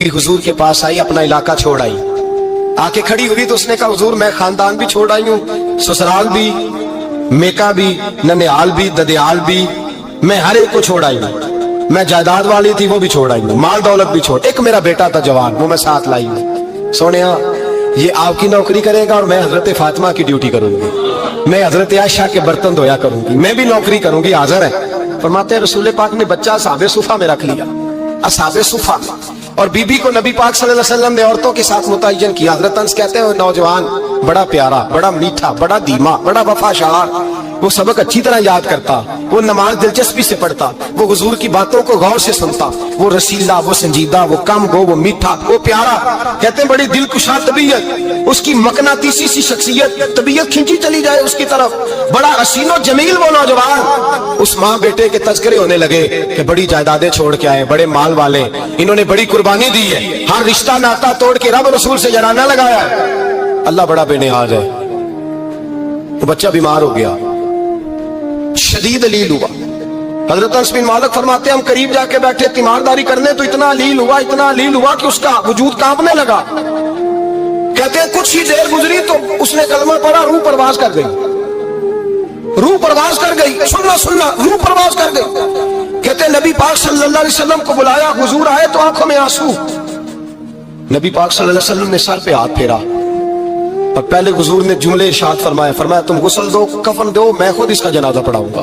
हुजूर के पास आई, अपना इलाका छोड़ आई, आके खड़ी हुई तो उसने कहा हुजूर मैं खानदान भी छोड़ आई हूँ, ससुराल भी, मेका भी, ननिहाल भी, ददियाल भी, मैं हर एक को छोड़ आई हूँ। मैं जायदाद वाली थी वो भी छोड़ आई हूँ, माल दौलत भी छोड़, एक मेरा बेटा था जवान वो मैं साथ लाई हूँ। सोनिया ये आपकी नौकरी करेगा और मैं हजरत फातिमा की ड्यूटी करूंगी, मैं हजरत आयशा के बर्तन धोया करूंगी, मैं भी नौकरी करूंगी। हाजिर है फरमाते हैं रसूल पाक ने बच्चा असहाबे सुफा में रख लिया, असहाबे सुफा में, और बीबी को नबी पाक सल्लल्लाहु अलैहि वसल्लम ने औरतों के साथ मुतय्यन किया। हजरत अनस कहते हैं नौजवान बड़ा प्यारा, बड़ा मीठा, बड़ा धीमा, बड़ा वफाशार, वो सबक अच्छी तरह याद करता, वो नमाज दिलचस्पी से पढ़ता, वो हुजूर की बातों को गौर से सुनता, वो रसीला, वो संजीदा, वो कम गो, वो मीठा, वो प्यारा। कहते हैं बड़ी दिलकुशा तबीयत, उसकी मकनातीसी सी शख्सियत, तबीयत खिंची चली जाए उसकी तरफ, बड़ा हसीनो जमील वो नौजवान। उस माँ बेटे के तज़किरे होने लगे कि बड़ी जायदादें छोड़ के आए, बड़े माल वाले, इन्होंने बड़ी कुर्बानी दी है, हर रिश्ता नाता तोड़ के रब रसूल से जराना लगाया है। अल्लाह बड़ा बेनियाज है। वो बच्चा बीमार हो गया, शदीद अलील हुआ। हजरत अनस बिन मालिक फरमाते हम करीब जाके बैठे तीमारदारी करने तो इतना अलील हुआ, इतना अलील हुआ कि उसका वजूद कांपने लगा। कहते हैं कुछ ही देर गुजरी तो उसने कलमा पढ़ा, रूह परवाज कर गई, रूह परवाज कर गई, सुनना सुनना, रूह परवाज कर गई। कहते हैं नबी पाक सल्लल्लाहु अलैहि वसल्लम को बुलाया, हुजूर आए तो आंखों में आंसू। नबी पाक सल्लल्लाहु अलैहि वसल्लम ने सर पे हाथ फेरा और पहले हुजूर ने जुमले इरशाद फरमाया, फरमाया तुम गुस्ल दो, कफन दो, मैं खुद इसका जनाजा पढ़ाऊंगा।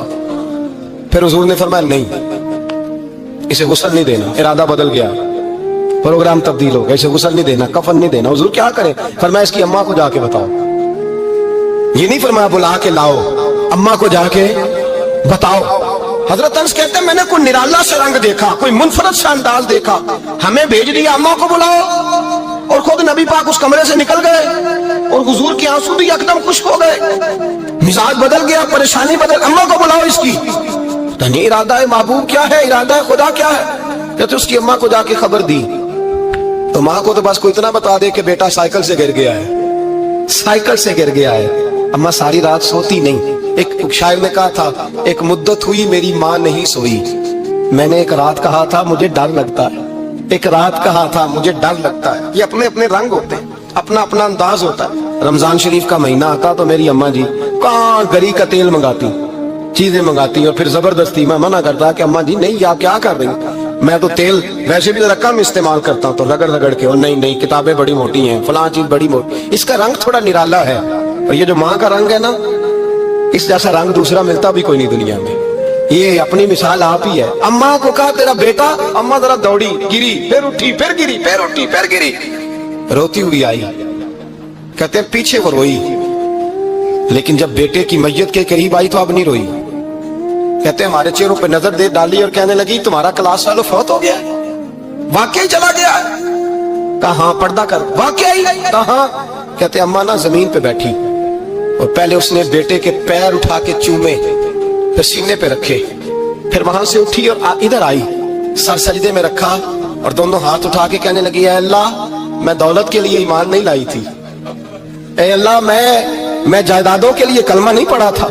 फिर हुजूर ने फरमाया नहीं, इसे गुस्ल नहीं देना, इरादा बदल गया, प्रोग्राम तब्दील हो गया, इसे गुस्ल नहीं देना, कफन नहीं देना। हुजूर क्या करें? फरमाया इसकी अम्मा को जाके बताओ। ये नहीं फरमाया बुला के लाओ, अम्मा को जाके बताओ। हजरत अनस कहते हैं मैंने कोई निराला सा रंग देखा, कोई मुनफरद सा अंदाज देखा, हमें भेज दिया अम्मा को बुलाओ, और खुद नबी पाक उस कमरे से निकल गए और हुजूर के आंसू भी एकदम खुश्क हो गए, मिजाज बदल गया, परेशानी बदल। अम्मा को बुलाओ इसकी, नहीं इरादा है महबूब क्या है, इरादा है खुदा क्या है? कहते उसकी अम्मा को जाके खबर दी तो माँ को तो बस कोई इतना बता दे कि बेटा साइकिल से गिर गया है, साइकिल से गिर गया है। अम्मा सारी रात सोती नहीं। एक शायर ने कहा था एक मुद्दत हुई मेरी माँ नहीं सोई, मैंने एक रात कहा था मुझे डर लगता है, एक रात कहा था मुझे डर लगता है। ये अपने अपने रंग होते हैं, अपना अपना अंदाज होता है। रमजान शरीफ का महीना आता तो मेरी अम्मा जी कहाँ गरी का तेल मंगाती, चीजें मंगाती, और फिर जबरदस्ती मैं मना करता कि अम्मा जी नहीं, आप क्या कर रही, मैं तो तेल वैसे भी रकम इस्तेमाल करता हूँ, तो रगड़ रगड़ के, और नहीं नहीं किताबें बड़ी मोटी हैं, फलां चीज बड़ी मोटी, इसका रंग थोड़ा निराला है। और ये जो माँ का रंग है ना, इस जैसा रंग दूसरा मिलता भी कोई नहीं दुनिया में। ये अपनी मिसाल आप ही है। अम्मा को कहा तेरा बेटा, अम्मा जरा दौड़ी, गिरी, फिर उठी, फिर गिरी, फिर उठी, फिर गिरी, रोती हुई आई। कहते हैं पीछे वो रोई, लेकिन जब बेटे की मैयत के करीब आई तो अब नहीं रोई। कहते हैं हमारे चेहरों पे नजर दे डाली और कहने लगी तुम्हारा क्लास वालों फौत हो गया, वाकई चला गया। कहा पर्दा कर, वाकई कहा। कहते अम्मा ना जमीन पे बैठी और पहले उसने बेटे के पैर उठा के चूमे, फिर सीने पे रखे, फिर वहां से उठी और इधर आई, सर सजदे में रखा और दोनों हाथ उठा के कहने लगी ऐ अल्लाह मैं दौलत के लिए ईमान नहीं लाई थी, ऐ अल्लाह मैं जायदादों के लिए कलमा नहीं पढ़ा था,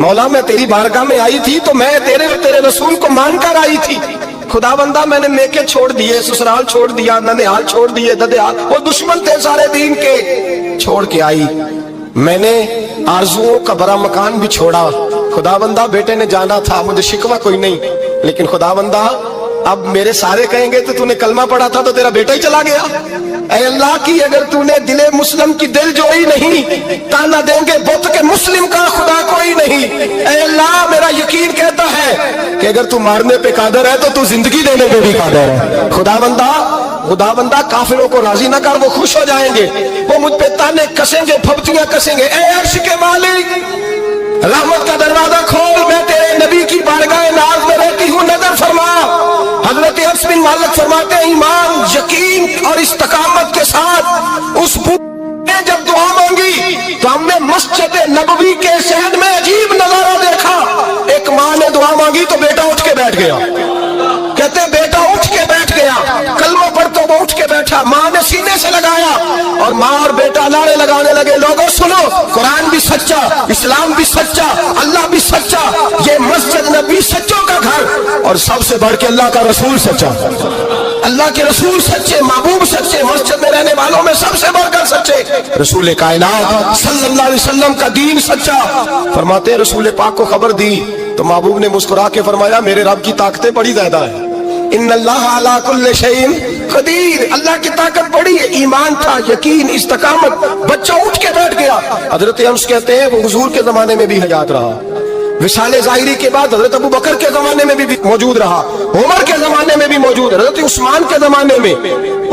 मौला मैं तेरी बारगाह में आई थी तो मैं तेरे रसूल को मानकर आई थी। खुदा बंदा मैंने मेके छोड़ दिए, ससुराल छोड़ दिया, ननिहाल छोड़ दिए, ददियाल, वो दुश्मन थे सारे दीन के, छोड़ के आई। मैंने आरजुओं का बड़ा मकान भी छोड़ा। खुदा बंदा बेटे ने जाना था, मुझे शिकवा कोई नहीं, लेकिन खुदा बंदा अब मेरे सारे कहेंगे तो तूने कलमा पढ़ा था तो तेरा बेटा ही चला गया। ऐ अल्लाह की अगर तूने दिले मुस्लिम की दिल जोई नहीं, ताना देंगे बुत के मुस्लिम का खुदा कोई नहीं। ऐ अल्लाह मेरा यकीन कहता है कि अगर तू मारने पे कादर है तो तू जिंदगी देने पे भी कादर है। खुदा बंदा काफिरों को राजी ना कर, वो खुश हो जाएंगे, वो मुझ पे ताने कसेंगे, फबतियां कसेंगे। ऐ अर्श के मालिक रहमत का दरवाजा खोल, मैं तेरे नबी की बारगाह नाज में रहती हूँ, नजर फरमा। हजरत अनस बिन मालिक फरमाते हैं ईमान, यकीन और इस्तकामत के साथ उस ने जब दुआ मांगी तो हमने मस्जिद नबवी के शहर में अजीब नजारा देखा। एक माँ ने दुआ मांगी तो बेटा उठ के बैठ गया। कहते बेटा उठ के बैठ गया, कलमा पढ़ तो वो उठ के बैठा, माँ ने सीने से लगाया और माँ और बेटा नारे लगाने लगे लोगों सुनो, कुरान भी بھی سچا, اسلام بھی سچا, اللہ بھی سچا, یہ مسجد نبی سچوں کا گھر, اور سب سے بڑھ کے اللہ کا رسول سچا, اللہ کے رسول سچے, محبوب سچے, مسجد میں رہنے والوں میں سب سے بڑھ کر سچے, رسول کائنات صلی اللہ علیہ وسلم کا دین سچا. فرماتے ہیں رسول پاک کو خبر دی تو محبوب نے مسکرا کے فرمایا میرے رب کی طاقتیں بڑی زیادہ ہیں, ان اللہ علی کل شیء قدیر, اللہ کی طاقت بڑی ہے. ایمان تھا, یقین, استقامت, بچہ اٹھ کے بیٹھ گیا. حضرت انس کہتے ہیں وہ حضور کے زمانے میں بھی حیات رہا, وصال ظاہری کے بعد حضرت ابو بکر کے زمانے میں بھی موجود رہا, عمر کے زمانے میں بھی موجود, حضرت عثمان کے زمانے میں.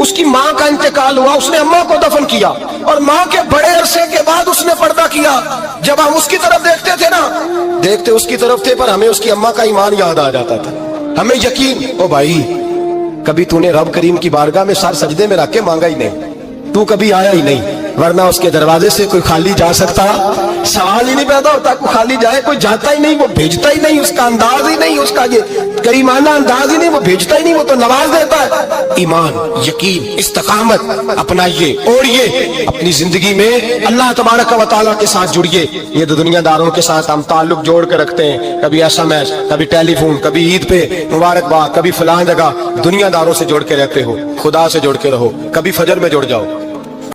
اس کی ماں کا انتقال ہوا, اس نے اماں کو دفن کیا, اور ماں کے بڑے عرصے کے بعد اس نے پردہ کیا. جب ہم اس کی طرف دیکھتے تھے نا, دیکھتے اس کی طرف تھے, پر ہمیں اس کی اماں کا ایمان یاد آ جاتا تھا, ہمیں یقین. او بھائی, کبھی تو نے رب کریم کی بارگاہ میں سر سجدے میں رکھ کے مانگا ہی نہیں, تو کبھی آیا ہی نہیں, ورنہ اس کے دروازے سے کوئی خالی جا سکتا, سوال ہی نہیں پیدا ہوتا کوئی خالی جائے, کوئی جاتا ہی نہیں, وہ بھیجتا ہی نہیں, اس کا انداز ہی نہیں, اس کا یہ کریمانہ انداز ہی نہیں, وہ بھیجتا ہی نہیں, وہ تو نواز دیتا ہے. ایمان, یقین, استقامت اپنائیے, اوڑھیے اپنی زندگی میں, اللہ تبارک و تعالیٰ کے ساتھ جڑیے. یہ دنیا داروں کے ساتھ ہم تعلق جوڑ کے رکھتے ہیں, کبھی SMS, کبھی ٹیلی فون, کبھی عید پہ مبارکباد, کبھی فلاں جگہ, دنیا داروں سے جوڑ کے رہتے ہو, خدا سے جوڑ کے رہو. کبھی فجر میں جڑ جاؤ,